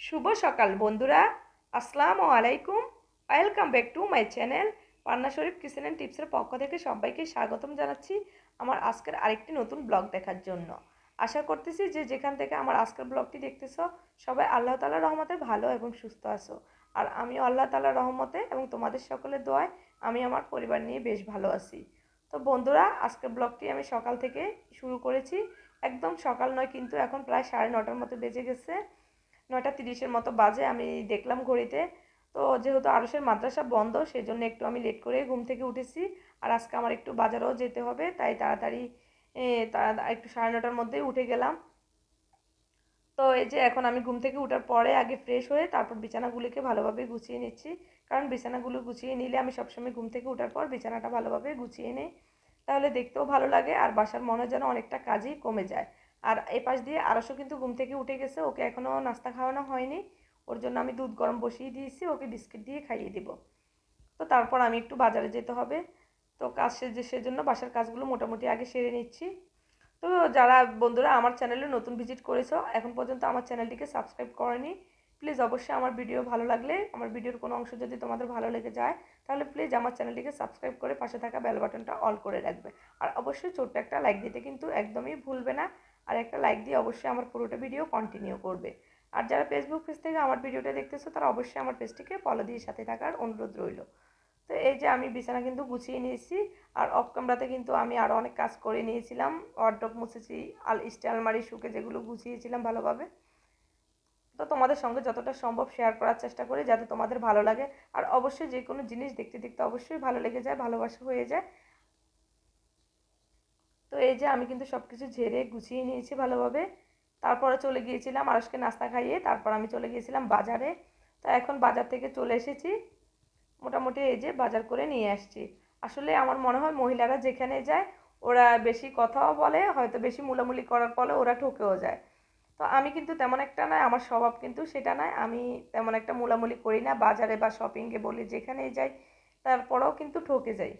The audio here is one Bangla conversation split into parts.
শুভ সকাল বন্ধুরা, আসসালামু আলাইকুম। Welcome back to my channel Panna Sharif kitchen and টিপসের পক্ষ থেকে সবাইকে স্বাগতম জানাচ্ছি আমার আজকের আরেকটি নতুন ব্লগ দেখার জন্য। আশা করতেছি যে যেখান থেকে আমার আজকের ব্লগটি দেখতেছো সবাই আল্লাহ তাআলার রহমতে ভালো এবং সুস্থ আছো। আর আমিও আল্লাহ তাআলার রহমতে এবং তোমাদের সকলের দোয়ায় আমি আমার পরিবার নিয়ে বেশ ভালো আছি। তো বন্ধুরা, আজকের ব্লগটি আমি সকাল থেকে শুরু করেছি। একদম সকাল নয়, কিন্তু এখন প্রায় 9:30 মতো বেজে গেছে। 9:30 মতো বাজে। আমি দেখলাম ঘড়িতে। তো যেহেতু আরুষের মাদ্রাসা বন্ধ, সেজন্য একটু আমি লেট করে ঘুম থেকে উঠেছি। আর আজকে আমার একটু বাজারেও যেতে হবে, তাই তাড়াতাড়ি একটু 9:30 মধ্যেই উঠে গেলাম। তো এই যে এখন আমি ঘুম থেকে ওঠার পরে আগে ফ্রেশ হয়ে তারপর বিছানাগুলিকে ভালোভাবে গুছিয়ে নিচ্ছি। কারণ বিছানাগুলো গুছিয়ে নিলে আমি সবসময় ঘুম থেকে ওঠার পর বিছানাটা ভালোভাবে গুছিয়ে নিই, তাহলে দেখতেও ভালো লাগে আর বাসার মনে যেন অনেকটা কাজই কমে যায়। আর এই পাশ দিয়ে আরশও কিন্তু ঘুম থেকে উঠে গেছে, ওকে এখনও নাস্তা খাওয়ানো হয়নি। ওর জন্য আমি দুধ গরম বসিয়ে দিয়েছি, ওকে বিস্কিট দিয়ে খাইয়ে দিব। তো তারপর আমি একটু বাজারে যেতে হবে। তো সেজন্য বাসার কাজগুলো মোটামুটি আগে সেরে নিচ্ছি। তো যারা বন্ধুরা আমার চ্যানেলে নতুন ভিজিট করেছো, এখন পর্যন্ত আমার চ্যানেলটিকে সাবস্ক্রাইব করেনি, প্লিজ অবশ্যই আমার ভিডিও ভালো লাগলে, আমার ভিডিওর কোনো অংশ যদি তোমাদের ভালো লেগে যায়, তাহলে প্লিজ আমার চ্যানেলটিকে সাবস্ক্রাইব করে পাশে থাকা বেল বাটনটা অল করে রাখবে। আর অবশ্যই ছোট্ট একটা লাইক দিতে কিন্তু একদমই ভুলবে না। আর একটা লাইক দিয়ে অবশ্যই আমার পুরোটা ভিডিও কন্টিনিউ করবে। আর যারা ফেসবুক পেজ থেকে আমার ভিডিওটা দেখতেছো, তারা অবশ্যই আমার পেজটিকে ফলো দিয়ে সাথে থাকার অনুরোধ রইল। তো এই যে আমি বিছানা কিন্তু গুছিয়ে নিয়েছি। আর অফ ক্যামেরাতে কিন্তু আমি আরও অনেক কাজ করে নিয়েছিলাম। ওয়ার্ড্রপ মুছেছি, আলমারি শুকে যেগুলো গুছিয়েছিলাম ভালোভাবে। তো তোমাদের সঙ্গে যতটা সম্ভব শেয়ার করার চেষ্টা করি, যাতে তোমাদের ভালো লাগে। আর অবশ্যই যে কোনো জিনিস দেখতে দেখতে অবশ্যই ভালো লেগে যায়, ভালোবাসা হয়ে যায়। তো এই যে আমি কিন্তু সব কিছু ঝেড়ে গুছিয়ে নিয়েছি ভালোভাবে। তারপরে চলে গিয়েছিলাম আরশকে নাস্তা খাইয়ে, তারপর আমি চলে গিয়েছিলাম বাজারে। তো এখন বাজার থেকে চলে এসেছি। মোটামুটি এই যে বাজার করে নিয়ে আসছি। আসলে আমার মনে হয় মহিলারা যেখানে যায়, ওরা বেশি কথাও বলে, হয়তো বেশি মুলামুলি করার ফলে ওরা ঠকেও যায়। তো আমি কিন্তু তেমন একটা নয়, আমার স্বভাব কিন্তু সেটা নয়। আমি তেমন একটা মুলামুলি করি না বাজারে বা শপিংয়ে বলি যেখানেই যাই, তারপরেও কিন্তু ঠকে যাই।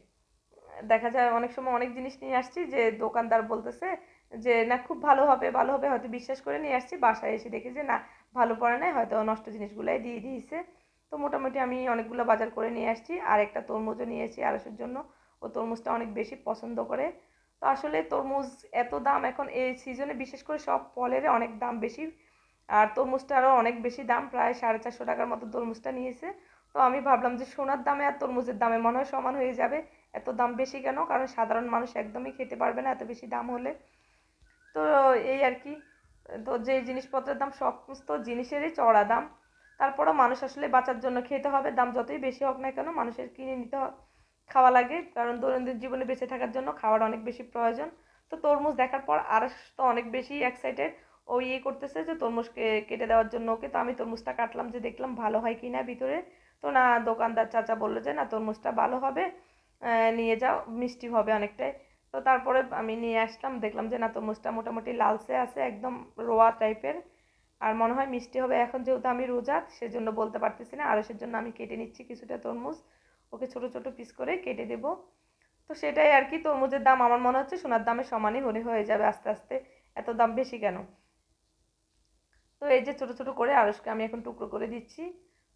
দেখা যায় অনেক সময় অনেক জিনিস নিয়ে আসছি, যে দোকানদার বলতেছে যে না খুব ভালো হবে ভালো হবে, হয়তো বিশ্বাস করে নিয়ে আসছি, বাসায় এসে দেখি যে না ভালো পড়ে নাই, হয়তো নষ্ট জিনিসগুলাই দিয়ে দিয়েছে। তো মোটামুটি আমি অনেকগুলো বাজার করে নিয়ে আসছি। আর একটা তরমুজও নিয়েছি আড়াইশোর জন্য। ও তরমুজটা অনেক বেশি পছন্দ করে। তো আসলে তরমুজ এত দাম এখন এই সিজনে, বিশেষ করে সব ফলের অনেক দাম বেশি। আর তরমুজটারও অনেক বেশি দাম, প্রায় 450 টাকার মতো তরমুজটা নিয়েছে। তো আমি ভাবলাম যে সোনার দামে আর তরমুজের দামে মনে হয় সমান হয়ে যাবে। এত দাম বেশি কেন, কারণ সাধারণ মানুষ একদমই খেতে পারবে না এত বেশি দাম হলে। তো এই আর কি। তো যে জিনিসপত্রের দাম, সমস্ত জিনিসেরই চড়া দাম। তারপরেও মানুষ আসলে বাঁচার জন্য খেতে হবে, দাম যতই বেশি হোক না কেন মানুষের কিনে নিতে খাওয়া লাগে, কারণ দৈনন্দিন জীবনে বেঁচে থাকার জন্য খাওয়ার অনেক বেশি প্রয়োজন। তো তরমুজ দেখার পর আর তো অনেক বেশি এক্সাইটেড। ও ইয়ে করতেছে যে তরমুজকে কেটে দেওয়ার জন্য ওকে। তো আমি তরমুজটা কাটলাম, যে দেখলাম ভালো হয় কি না ভিতরে। তো না, দোকানদার চাচা বললো যে না তরমুজটা ভালো হবে, নিয়ে যাও, মিষ্টি হবে অনেকটাই। তো তারপরে আমি নিয়ে আসলাম, দেখলাম যে না তরমুজটা মোটামুটি লালচে আছে, একদম রোয়া টাইপের। আর মনে হয় মিষ্টি হবে। এখন যেহেতু আমি রোজা, সেজন্য বলতে পারতেছি না। আর সেজন্য আমি কেটে নিচ্ছি কিছুটা তরমুজ, ওকে ছোট ছোট পিস করে কেটে দেব। তো সেটাই আর কি। তরমুজের দাম আমার মনে হচ্ছে সোনার দামের সমানই হয়ে যাবে আস্তে আস্তে। এত দাম বেশি কেন? তো এই যে ছোট ছোট করে আড়সকে আমি এখন টুকরো করে দিচ্ছি।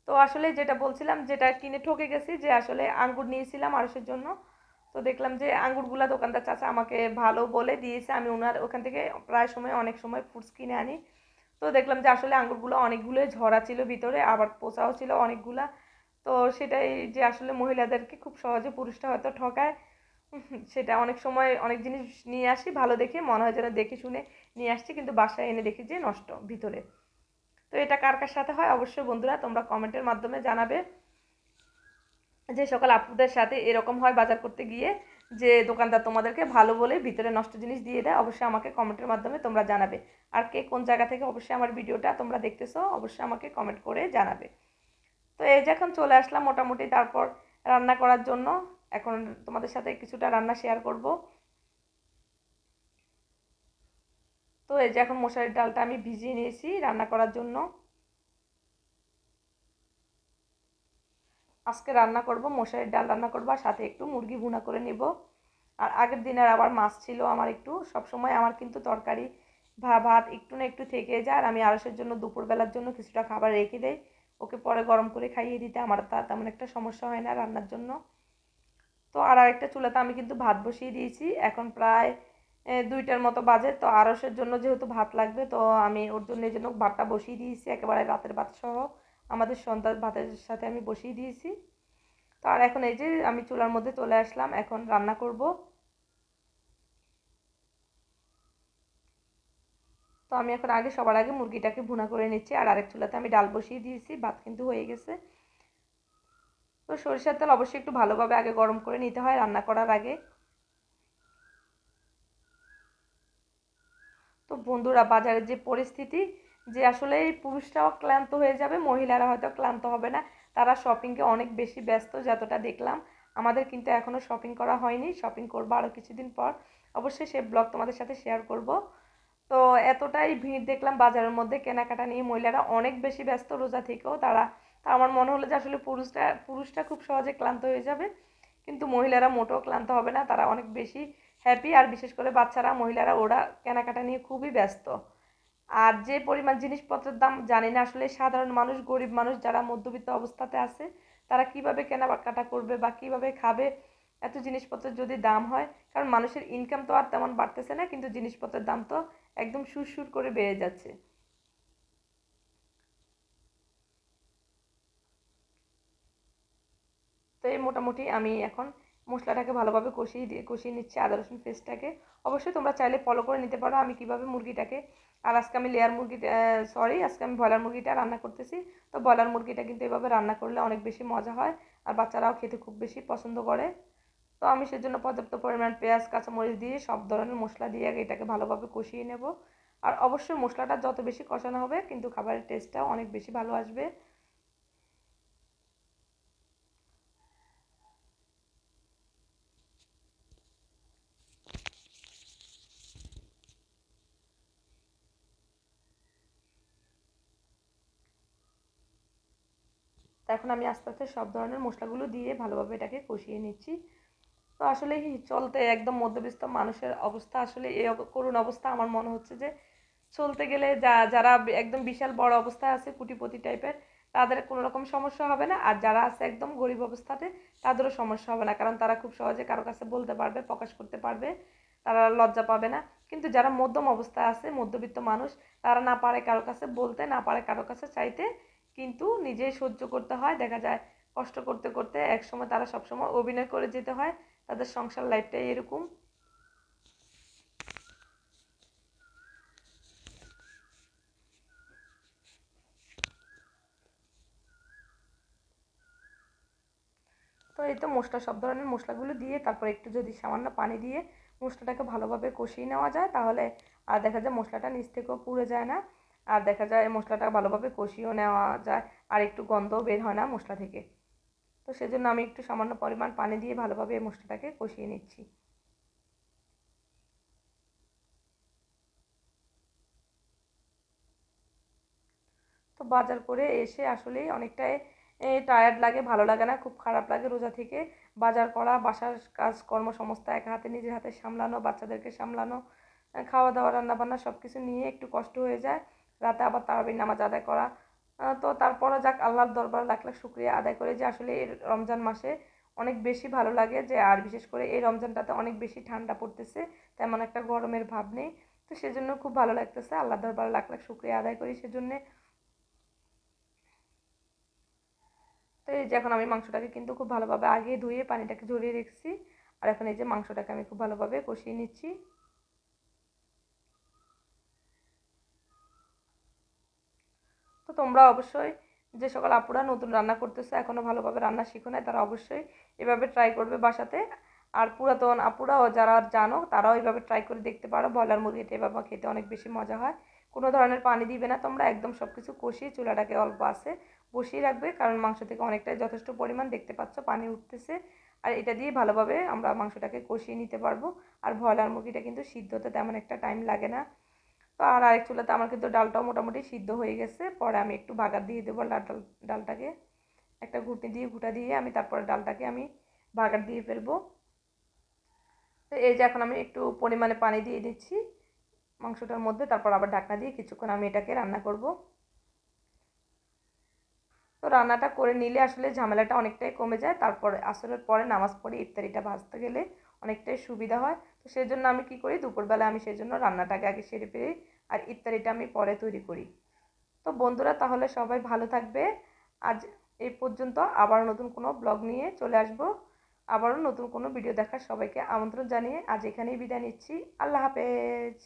তো আসলে যেটা বলছিলাম, যেটা কিনে ঠকে গেছি, যে আসলে আঙ্গুর নিয়েছিলাম আড়সের জন্য। তো দেখলাম যে আঙ্গুরগুলা দোকানদার চাচা আমাকে ভালো বলে দিয়েছে। আমি ওনার ওখান থেকে প্রায় সময় অনেক সময় ফ্রুটস কিনে আনি। তো দেখলাম যে আসলে আঙ্গুরগুলো অনেকগুলোই ঝরা ছিল ভিতরে, আবার পোচাও ছিল অনেকগুলা। তো সেটাই, যে আসলে মহিলাদেরকে খুব সহজে পুরুষটা হয়তো ঠকায়। সেটা অনেক সময় অনেক জিনিস নিয়ে আসি ভালো দেখে, মনে হয় যেন দেখে শুনে নিয়ে আসছি, কিন্তু বাসায় এনে দেখি যে নষ্ট ভিতরে। তো এটা কার কার সাথে হয় অবশ্যই বন্ধুরা তোমরা কমেন্টের মাধ্যমে জানাবে। যে সকল আপুদের সাথে এরকম হয় বাজার করতে গিয়ে, যে দোকানদার তোমাদেরকে ভালো বলে ভিতরে নষ্ট জিনিস দিয়ে দেয়, অবশ্যই আমাকে কমেন্টের মাধ্যমে তোমরা জানাবে। আর কে কোন জায়গা থেকে অবশ্যই আমার ভিডিওটা তোমরা দেখতেছো, অবশ্যই আমাকে কমেন্ট করে জানাবে। তো এই যে এখন চলে আসলাম মোটামুটি তারপর রান্না করার জন্য। এখন তোমাদের সাথে কিছুটা রান্না শেয়ার করব। তো এই যে এখন মশারির ডালটা আমি ভিজিয়ে নিয়েছি রান্না করার জন্য। আজকে রান্না করব মশারির ডাল রান্না করব, আর সাথে একটু মুরগি ভুনা করে নেব। আর আগের দিনের আবার মাছ ছিল আমার একটু। সব সময় আমার কিন্তু তরকারি ভাত একটু না একটু থেকে যায়। আর আমি আরসের জন্য দুপুরবেলার জন্য কিছুটা খাবার রেখে দেই, ওকে পরে গরম করে খাইয়ে দিতে আমার তেমন একটা সমস্যা হয় না রান্নার জন্য। তো আর আরেকটা চুলাতে আমি কিন্তু ভাত বসিয়ে দিয়েছি, এখন প্রায় 2টার মতো বাজে। তো আরসের জন্য যেহেতু ভাত লাগবে, তো আমি ওর জন্য এই জন্য ভাতটা বসিয়ে দিয়েছি, একেবারে রাতের ভাত সহ আমাদের সন্ধ্যার ভাতের সাথে আমি বসিয়ে দিয়েছি। তো আর এখন এই যে আমি চুলার মধ্যে চলে আসলাম, এখন রান্না করব। তো আমি এখন সবার আগে মুরগিটাকে ভুনা করে নিচ্ছি, আর আরেক চুলাতে আমি ডাল বসিয়ে দিয়েছি, ভাত কিন্তু হয়ে গেছে। তো সরিষার তেল অবশ্যই একটু ভালোভাবে আগে গরম করে নিতে হয় রান্না করার আগে। তো বন্ধুরা, বাজারের যে পরিস্থিতি, যে আসলে পুরুষরাও ক্লান্ত হয়ে যাবে, মহিলারা হয়তো ক্লান্ত হবে না, তারা শপিংয়ে অনেক বেশি ব্যস্ত যতটা দেখলাম। আমাদের কিন্তু এখনও শপিং করা হয়নি, শপিং করবো আরও কিছুদিন পর, অবশ্যই সে ব্লগ তোমাদের সাথে শেয়ার করব। তো এতটাই ভিড় দেখলাম বাজারের মধ্যে কেনাকাটা নিয়ে, মহিলারা অনেক বেশি ব্যস্ত রোজা থেকেও তারা। তা আমার মনে হলো যে আসলে পুরুষটা খুব সহজে ক্লান্ত হয়ে যাবে, কিন্তু মহিলারা মোটেও ক্লান্ত হবে না, তারা অনেক বেশি হ্যাপি। আর বিশেষ করে বাচ্চারা, মহিলারা ওরা কেনাকাটা নিয়ে খুবই ব্যস্ত। আর যে পরিমাণ জিনিসপত্রের দাম জানি না আসলে সাধারণ মানুষ, গরিব মানুষ যারা মধ্যবিত্ত অবস্থাতে আছে, তারা কিভাবে কেনাকাটা করবে বা কিভাবে খাবে এত জিনিসপত্রের যদি দাম হয়। কারণ মানুষের ইনকাম তো আর তেমন বাড়তেছে না, কিন্তু জিনিসপত্রের দাম তো একদম সুর করে বেড়ে যাচ্ছে। তো এই মোটামুটি আমি এখন মশলাটাকে ভালোভাবে কষিয়ে নিচ্ছি, আদা রসুন পেস্টটাকে। অবশ্যই তোমরা চাইলে ফলো করে নিতে পারো আমি কিভাবে মুরগিটাকে। আর আজকে আমি আজকে আমি ব্রয়লার মুরগিটা রান্না করতেছি। তো ব্রয়লার মুরগিটা কিন্তু এভাবে রান্না করলে অনেক বেশি মজা হয়, আর বাচ্চারাও খেতে খুব বেশি পছন্দ করে। তো আমি সেজন্য পর্যাপ্ত পরিমাণ পেঁয়াজ কাঁচামরিচ দিয়ে সব ধরনের মশলা দিয়ে আগে এটাকে ভালোভাবে কষিয়ে নেব। আর অবশ্যই মশলাটা যত বেশি কষানো হবে, কিন্তু খাবারের টেস্টটাও অনেক বেশি ভালো আসবে। তো এখন আমি আস্তে আস্তে সব ধরনের মশলাগুলো দিয়ে ভালোভাবে এটাকে কষিয়ে নিচ্ছি। তো আসলে চলতে একদম মধ্যবিত্ত মানুষের অবস্থা, আসলে এই করুণ অবস্থা। আমার মনে হচ্ছে যে চলতে গেলে যারা একদম বিশাল বড় অবস্থায় আছে, কোটিপতি টাইপের, তাদের কোনো রকম সমস্যা হবে না। আর যারা আছে একদম গরিব অবস্থাতে, তাদেরও সমস্যা হবে না, কারণ তারা খুব সহজে কারো কাছে বলতে পারবে, প্রকাশ করতে পারবে, তারা লজ্জা পাবে না। কিন্তু যারা মধ্যম অবস্থায় আছে, মধ্যবিত্ত মানুষ, তারা না পারে কারো কাছে বলতে, না পারে কারো কাছে চাইতে, কিন্তু নিজেই সহ্য করতে হয়। দেখা যায় কষ্ট করতে করতে একসময় তারা সবসময় অভিনয় করে যেতে হয়, তাদের সংসার লাইফটাই এরকম। তো এই তো মশলা, সব ধরনের মশলাগুলো দিয়ে তারপর একটু যদি সামান্য পানি দিয়ে মশলাটাকে ভালোভাবে কষিয়ে নেওয়া যায়, তাহলে আর দেখা যায় মশলাটা নিচ থেকেও পুড়ে যায় না, আর দেখা যায় মশলাটা ভালোভাবে কষিয়েও নেওয়া যায়, আর একটু গন্ধও বের হয় না মশলা থেকে। তো সেজন্য আমি একটু সামান্য পরিমাণ পানি দিয়ে ভালোভাবে এই মশলাটাকে কষিয়ে নিচ্ছি। তো বাজার করে এসে আসলেই অনেকটাই টায়ার্ড লাগে, ভালো লাগে না, খুব খারাপ লাগে রোজা থেকে বাজার করা, বাসার কাজকর্ম সমস্ত একা হাতে নিজের হাতে সামলানো, বাচ্চাদেরকে সামলানো, খাওয়া দাওয়া রান্না বান্না সব কিছু নিয়ে একটু কষ্ট হয়ে যায়। রাতে আবার তারাবির নামাজ আদায় করা। তো তারপরও যাক, আল্লাহর দরবারে লাখ লাখ শুক্রিয়া আদায় করে যে আসলে এই রমজান মাসে অনেক বেশি ভালো লাগে, যে আর বিশেষ করে এই রমজানটাতে অনেক বেশি ঠান্ডা পড়তেছে, তেমন একটা গরমের ভাব নেই। তো সেজন্য খুব ভালো লাগতেছে, আল্লাহর দরবারে লাখ লাখ শুক্রিয়া আদায় করি সেজন্যে। তো এই যে এখন আমি মাংসটাকে কিন্তু খুব ভালোভাবে আগে ধুয়ে পানিটাকে ঝরিয়ে রেখেছি, আর এখন এই যে মাংসটাকে আমি খুব ভালোভাবে কষিয়ে নিচ্ছি। তো তোমরা অবশ্যই, যে সকল আপুরা নতুন রান্না করতেছে, এখনও ভালোভাবে রান্না শিখো নাই, তারা অবশ্যই এভাবে ট্রাই করবে বাসাতে। আর পুরাতন আপুরাও যারা জানো, তারাও এইভাবে ট্রাই করে দেখতে পারো, ব্রয়লার মুরগিটা এভাবে খেতে অনেক বেশি মজা হয়। কোনো ধরনের পানি দিবে না তোমরা, একদম সব কিছু কষিয়ে চুলাটাকে অল্প আছে বসিয়ে রাখবে, কারণ মাংস থেকে অনেকটাই যথেষ্ট পরিমাণ দেখতে পাচ্ছ পানি উঠতেছে। আর এটা দিয়ে ভালোভাবে আমরা মাংসটাকে কষিয়ে নিতে পারবো। আর ব্রয়লার মুরগিটা কিন্তু সিদ্ধ হতে তেমন একটা টাইম লাগে না। তো আর আরেক চুলাতে আমার কিন্তু ডালটাও মোটামুটি সিদ্ধ হয়ে গেছে, পরে আমি একটু বাগার দিয়ে দেবো ডালটাকে, একটা ঘুটনি দিয়ে ঘুটা দিয়ে আমি তারপরে ডালটাকে আমি বাগার দিয়ে ফেলবো। তো এই যে এখন আমি একটু পরিমাণে পানি দিয়ে দিচ্ছি, মাংসটার মধ্যে, তারপর আবার ঢাকনা দিয়ে কিছুক্ষণ আমি এটাকে রান্না করব। তো রান্নাটা করে নিলে আসলে ঝামেলাটা অনেকটাই কমে যায়। তারপর আসরের পরে নামাজ পড়ে ইফতারিটা ভাজতে গেলে অনেকটাই সুবিধা হয়। তো সেই জন্য আমি কী করি, দুপুরবেলা আমি সেই জন্য রান্নাটাকে আগে সেরে ফেলি, আর ইফতারিটা আমি পরে তৈরি করি। তো বন্ধুরা, তাহলে সবাই ভালো থাকবে। আজ এই পর্যন্ত, আবার নতুন কোনো ব্লগ নিয়ে চলে আসব। আবারও নতুন কোনো ভিডিও দেখার সবাইকে আমন্ত্রণ জানিয়ে আজ এখানেই বিদায় নিচ্ছি। আল্লাহ হাফেজ।